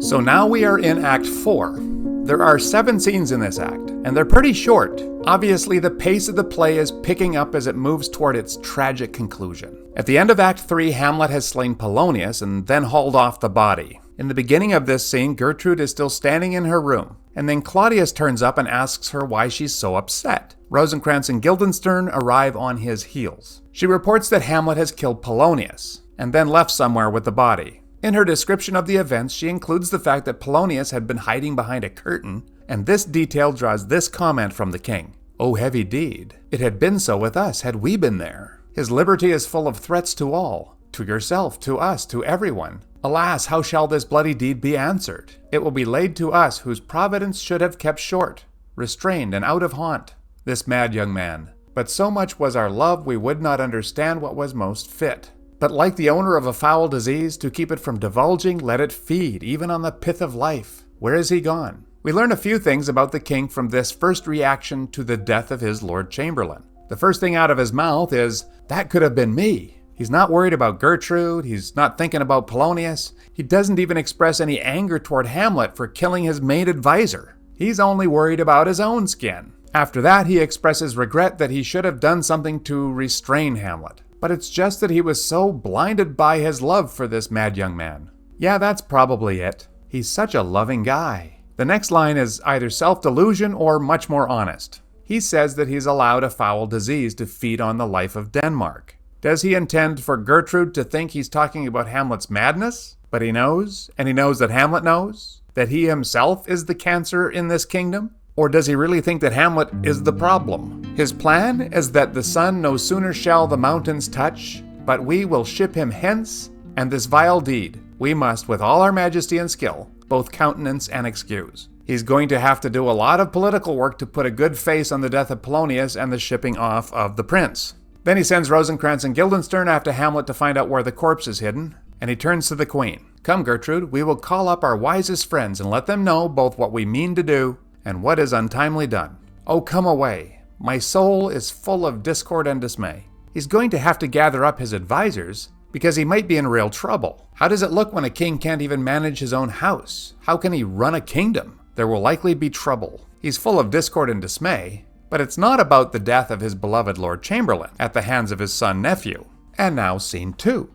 So now we are in Act 4. There are 7 scenes in this act, and they're pretty short. Obviously, the pace of the play is picking up as it moves toward its tragic conclusion. At the end of Act 3, Hamlet has slain Polonius and then hauled off the body. In the beginning of this scene, Gertrude is still standing in her room, and then Claudius turns up and asks her why she's so upset. Rosencrantz and Guildenstern arrive on his heels. She reports that Hamlet has killed Polonius, and then left somewhere with the body. In her description of the events, she includes the fact that Polonius had been hiding behind a curtain, and this detail draws this comment from the king. "O heavy deed! It had been so with us had we been there. His liberty is full of threats to all, to yourself, to us, to everyone. Alas, how shall this bloody deed be answered? It will be laid to us whose providence should have kept short, restrained and out of haunt, this mad young man. But so much was our love we would not understand what was most fit. But like the owner of a foul disease, to keep it from divulging, let it feed, even on the pith of life. Where is he gone?" We learn a few things about the king from this first reaction to the death of his Lord Chamberlain. The first thing out of his mouth is, "That could have been me." He's not worried about Gertrude, he's not thinking about Polonius. He doesn't even express any anger toward Hamlet for killing his main advisor. He's only worried about his own skin. After that, he expresses regret that he should have done something to restrain Hamlet. But it's just that he was so blinded by his love for this mad young man. Yeah, that's probably it. He's such a loving guy. The next line is either self-delusion or much more honest. He says that he's allowed a foul disease to feed on the life of Denmark. Does he intend for Gertrude to think he's talking about Hamlet's madness? But he knows, and he knows that Hamlet knows, that he himself is the cancer in this kingdom? Or does he really think that Hamlet is the problem? His plan is that the sun no sooner shall the mountains touch, but we will ship him hence, and this vile deed we must, with all our majesty and skill, both countenance and excuse. He's going to have to do a lot of political work to put a good face on the death of Polonius and the shipping off of the prince. Then he sends Rosencrantz and Guildenstern after Hamlet to find out where the corpse is hidden, and he turns to the queen. "Come, Gertrude, we will call up our wisest friends and let them know both what we mean to do and what is untimely done. Oh, come away. My soul is full of discord and dismay." He's going to have to gather up his advisors because he might be in real trouble. How does it look when a king can't even manage his own house? How can he run a kingdom? There will likely be trouble. He's full of discord and dismay, but it's not about the death of his beloved Lord Chamberlain at the hands of his son-nephew. And now scene 2.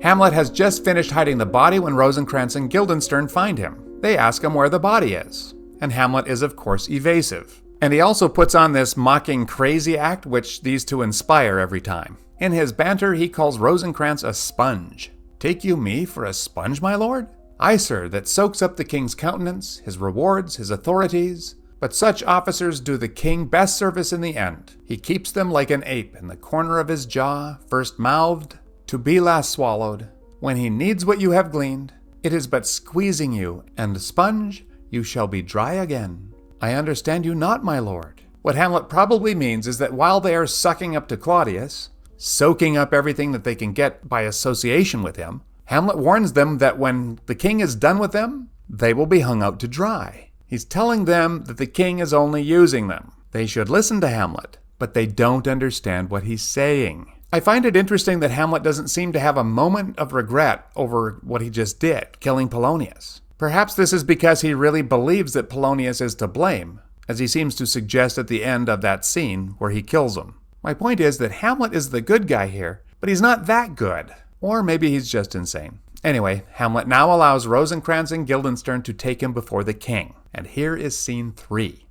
Hamlet has just finished hiding the body when Rosencrantz and Guildenstern find him. They ask him where the body is, and Hamlet is of course evasive. And he also puts on this mocking crazy act which these two inspire every time. In his banter, he calls Rosencrantz a sponge. "Take you me for a sponge, my lord? Aye, sir, that soaks up the king's countenance, his rewards, his authorities. But such officers do the king best service in the end. He keeps them like an ape in the corner of his jaw, first mouthed, to be last swallowed. When he needs what you have gleaned, it is but squeezing you, and sponge, you shall be dry again. I understand you not, my lord." What Hamlet probably means is that while they are sucking up to Claudius, soaking up everything that they can get by association with him, Hamlet warns them that when the king is done with them, they will be hung out to dry. He's telling them that the king is only using them. They should listen to Hamlet, but they don't understand what he's saying. I find it interesting that Hamlet doesn't seem to have a moment of regret over what he just did, killing Polonius. Perhaps this is because he really believes that Polonius is to blame, as he seems to suggest at the end of that scene where he kills him. My point is that Hamlet is the good guy here, but he's not that good. Or maybe he's just insane. Anyway, Hamlet now allows Rosencrantz and Guildenstern to take him before the king. And here is scene 3.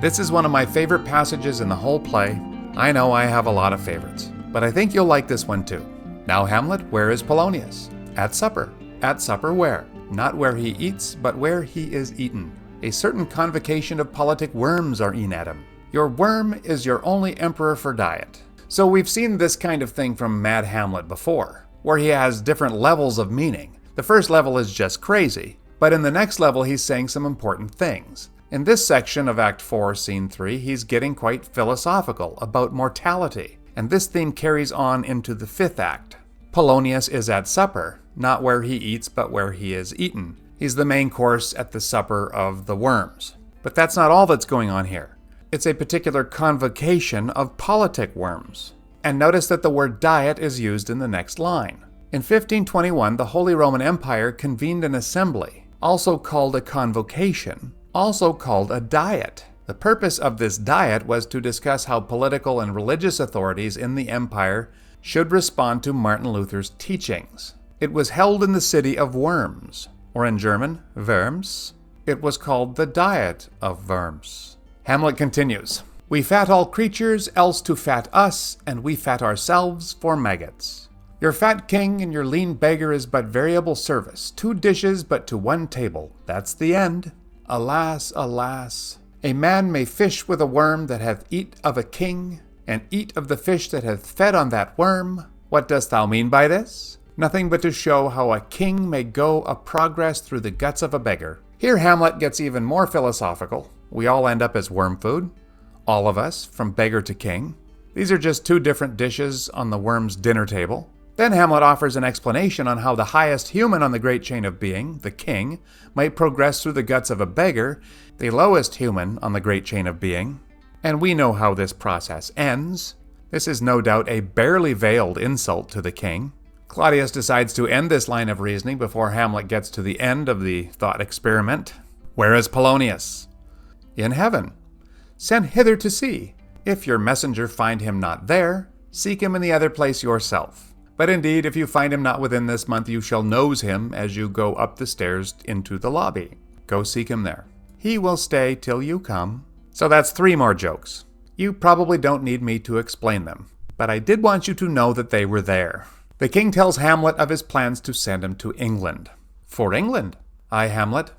This is one of my favorite passages in the whole play. I know I have a lot of favorites, but I think you'll like this one too. "Now, Hamlet, where is Polonius? At supper. At supper where? Not where he eats, but where he is eaten. A certain convocation of politic worms are e'en at him. Your worm is your only emperor for diet." So we've seen this kind of thing from Mad Hamlet before, where he has different levels of meaning. The first level is just crazy, but in the next level he's saying some important things. In this section of Act 4, Scene 3, he's getting quite philosophical about mortality, and this theme carries on into the 5th act. Polonius is at supper, not where he eats, but where he is eaten. He's the main course at the supper of the worms. But that's not all that's going on here. It's a particular convocation of politic worms. And notice that the word diet is used in the next line. In 1521, the Holy Roman Empire convened an assembly, also called a convocation, also called a diet. The purpose of this diet was to discuss how political and religious authorities in the empire should respond to Martin Luther's teachings. It was held in the city of Worms, or in German, Worms. It was called the Diet of Worms. Hamlet continues, "We fat all creatures, else to fat us, and we fat ourselves for maggots. Your fat king and your lean beggar is but variable service, 2 dishes but to 1 table. That's the end. Alas, alas! A man may fish with a worm that hath eat of a king, and eat of the fish that hath fed on that worm. What dost thou mean by this? Nothing but to show how a king may go a progress through the guts of a beggar." Here Hamlet gets even more philosophical. We all end up as worm food. All of us, from beggar to king. These are just 2 different dishes on the worm's dinner table. Then Hamlet offers an explanation on how the highest human on the great chain of being, the king, might progress through the guts of a beggar, the lowest human on the great chain of being. And we know how this process ends. This is no doubt a barely veiled insult to the king. Claudius decides to end this line of reasoning before Hamlet gets to the end of the thought experiment. "Where is Polonius?" "In heaven. Send hither to see. If your messenger find him not there, seek him in the other place yourself. But indeed, if you find him not within this month, you shall nose him as you go up the stairs into the lobby. Go seek him there. He will stay till you come." So that's 3 more jokes. You probably don't need me to explain them, but I did want you to know that they were there. The king tells Hamlet of his plans to send him to England. "For England?" "Aye, Hamlet."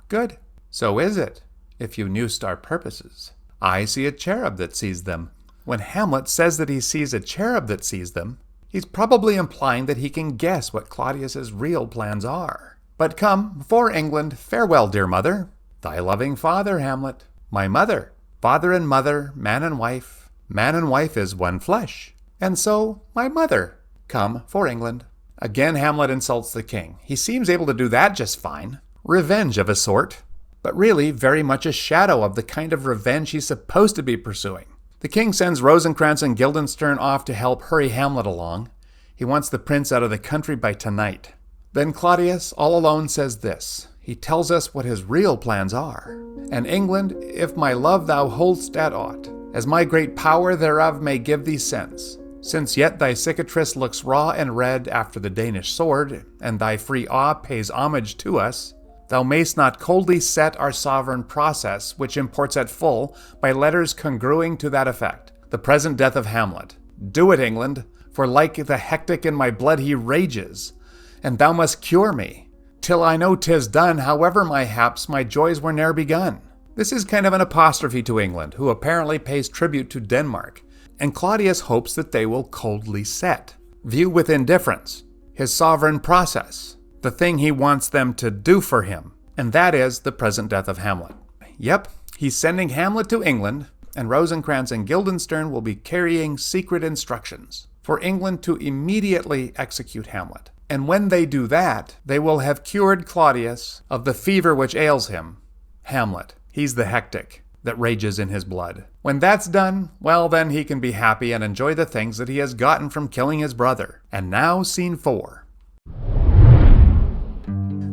"Good. So is it, if you knew our purposes. I see a cherub that sees them." When Hamlet says that he sees a cherub that sees them, he's probably implying that he can guess what Claudius's real plans are. "But come, for England, farewell, dear mother." "Thy loving father, Hamlet." "My mother." "Father and mother, man and wife. Man and wife is one flesh. And so, my mother. Come, for England." Again Hamlet insults the king. He seems able to do that just fine. Revenge of a sort, but really very much a shadow of the kind of revenge he's supposed to be pursuing. The king sends Rosencrantz and Guildenstern off to help hurry Hamlet along. He wants the prince out of the country by tonight. Then Claudius, all alone, says this. He tells us what his real plans are. "And England, if my love thou hold'st at aught, as my great power thereof may give thee sense, since yet thy cicatrice looks raw and red after the Danish sword, and thy free awe pays homage to us, thou mayst not coldly set our sovereign process, which imports at full, by letters congruing to that effect, the present death of Hamlet. Do it, England, for like the hectic in my blood he rages, and thou must cure me, till I know 'tis done, however my haps, my joys were ne'er begun." This is kind of an apostrophe to England, who apparently pays tribute to Denmark, and Claudius hopes that they will coldly set, view with indifference, his sovereign process, the thing he wants them to do for him, and that is the present death of Hamlet. Yep, he's sending Hamlet to England, and Rosencrantz and Guildenstern will be carrying secret instructions for England to immediately execute Hamlet. And when they do that, they will have cured Claudius of the fever which ails him, Hamlet. He's the hectic that rages in his blood. When that's done, well, then he can be happy and enjoy the things that he has gotten from killing his brother. And now, scene 4.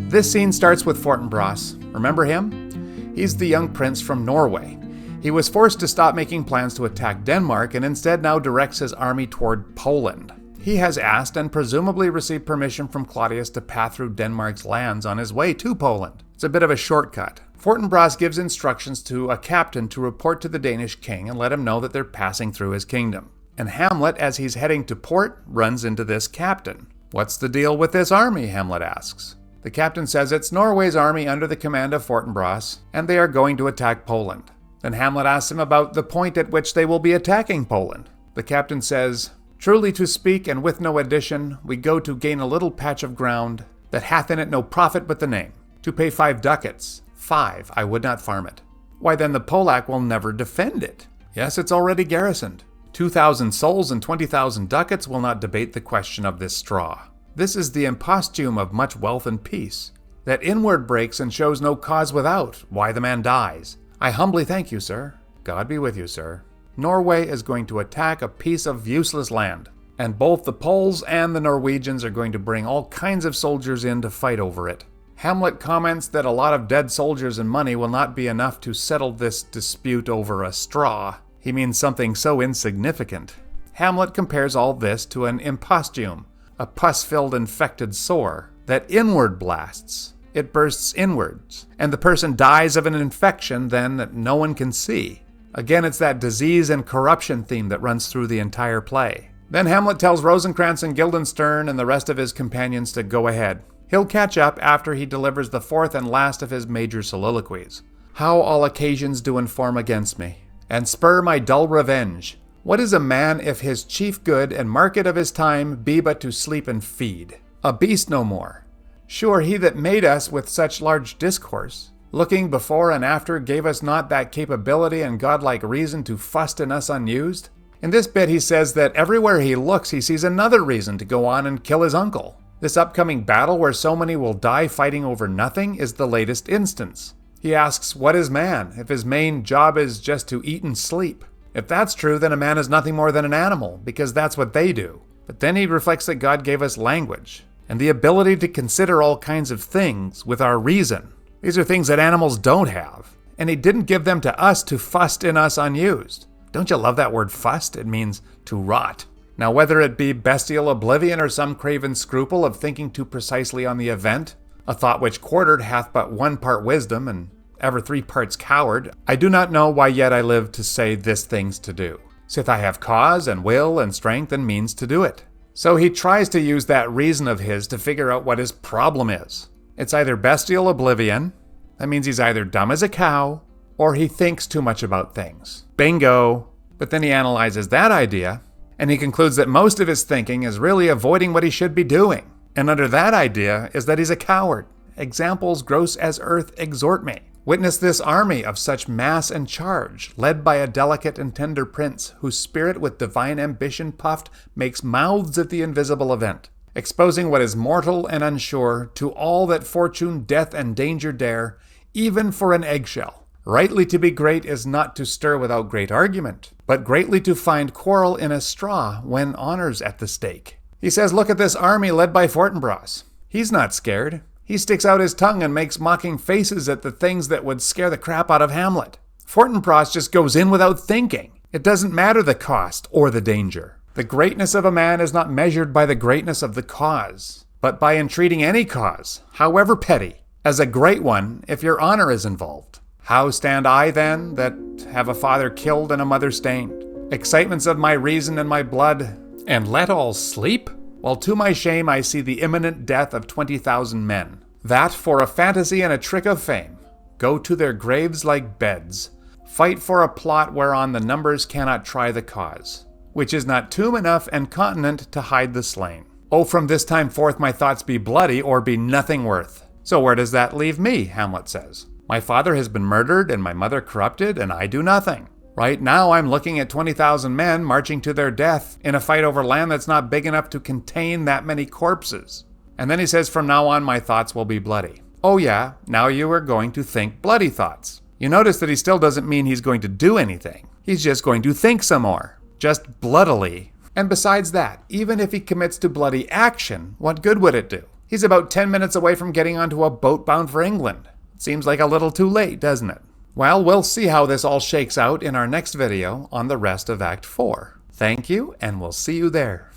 This scene starts with Fortinbras. Remember him? He's the young prince from Norway. He was forced to stop making plans to attack Denmark and instead now directs his army toward Poland. He has asked and presumably received permission from Claudius to pass through Denmark's lands on his way to Poland. It's a bit of a shortcut. Fortinbras gives instructions to a captain to report to the Danish king and let him know that they're passing through his kingdom. And Hamlet, as he's heading to port, runs into this captain. "What's the deal with this army?" Hamlet asks. The captain says it's Norway's army under the command of Fortinbras, and they are going to attack Poland. Then Hamlet asks him about the point at which they will be attacking Poland. The captain says, "Truly to speak, and with no addition, we go to gain a little patch of ground that hath in it no profit but the name. To pay 5 ducats. 5, I would not farm it." "Why then the Polack will never defend it." "Yes, it's already garrisoned. 2,000 souls and 20,000 ducats will not debate the question of this straw. This is the imposthume of much wealth and peace, that inward breaks and shows no cause without, why the man dies. I humbly thank you, sir." "God be with you, sir." Norway is going to attack a piece of useless land. and both the Poles and the Norwegians are going to bring all kinds of soldiers in to fight over it. Hamlet comments that a lot of dead soldiers and money will not be enough to settle this dispute over a straw. He means something so insignificant. Hamlet compares all this to an imposthume, a pus-filled infected sore, that inward blasts. It bursts inwards, and the person dies of an infection then that no one can see. Again, it's that disease and corruption theme that runs through the entire play. Then Hamlet tells Rosencrantz and Guildenstern and the rest of his companions to go ahead. He'll catch up after he delivers the fourth and last of his major soliloquies. How all occasions do inform against me, and spur my dull revenge. What is a man if his chief good and market of his time be but to sleep and feed? A beast no more. Sure, he that made us with such large discourse, looking before and after, gave us not that capability and godlike reason to fust in us unused? In this bit he says that everywhere he looks he sees another reason to go on and kill his uncle. This upcoming battle where so many will die fighting over nothing is the latest instance. He asks, what is man, if his main job is just to eat and sleep? If that's true, then a man is nothing more than an animal, because that's what they do. But then he reflects that God gave us language, and the ability to consider all kinds of things with our reason. These are things that animals don't have, and he didn't give them to us to fust in us unused. Don't you love that word fust? It means to rot. Now, whether it be bestial oblivion or some craven scruple of thinking too precisely on the event, a thought which quartered hath but 1 part wisdom and ever 3 parts coward, I do not know why yet I live to say this thing's to do, sith I have cause and will and strength and means to do it. So he tries to use that reason of his to figure out what his problem is. It's either bestial oblivion, that means he's either dumb as a cow, or he thinks too much about things. Bingo! But then he analyzes that idea, and he concludes that most of his thinking is really avoiding what he should be doing. And under that idea is that he's a coward. Examples gross as earth exhort me. Witness this army of such mass and charge, led by a delicate and tender prince, whose spirit with divine ambition puffed makes mouths at the invisible event, exposing what is mortal and unsure to all that fortune, death, and danger dare, even for an eggshell. Rightly to be great is not to stir without great argument, but greatly to find quarrel in a straw when honor's at the stake. He says, look at this army led by Fortinbras. He's not scared. He sticks out his tongue and makes mocking faces at the things that would scare the crap out of Hamlet. Fortinbras just goes in without thinking. It doesn't matter the cost or the danger. The greatness of a man is not measured by the greatness of the cause, but by entreating any cause, however petty, as a great one if your honor is involved. How stand I, then, that have a father killed and a mother stained? Excitements of my reason and my blood, and let all sleep? While to my shame I see the imminent death of 20,000 men, that for a fantasy and a trick of fame go to their graves like beds, fight for a plot whereon the numbers cannot try the cause, which is not tomb enough and continent to hide the slain. Oh, from this time forth my thoughts be bloody or be nothing worth. So where does that leave me, Hamlet says. My father has been murdered and my mother corrupted, and I do nothing. Right now I'm looking at 20,000 men marching to their death in a fight over land that's not big enough to contain that many corpses. And then he says, from now on my thoughts will be bloody. Oh yeah, now you are going to think bloody thoughts. You notice that he still doesn't mean he's going to do anything. He's just going to think some more. Just bloodily. And besides that, even if he commits to bloody action, what good would it do? He's about 10 minutes away from getting onto a boat bound for England. It seems like a little too late, doesn't it? Well, we'll see how this all shakes out in our next video on the rest of Act 4. Thank you, and we'll see you there.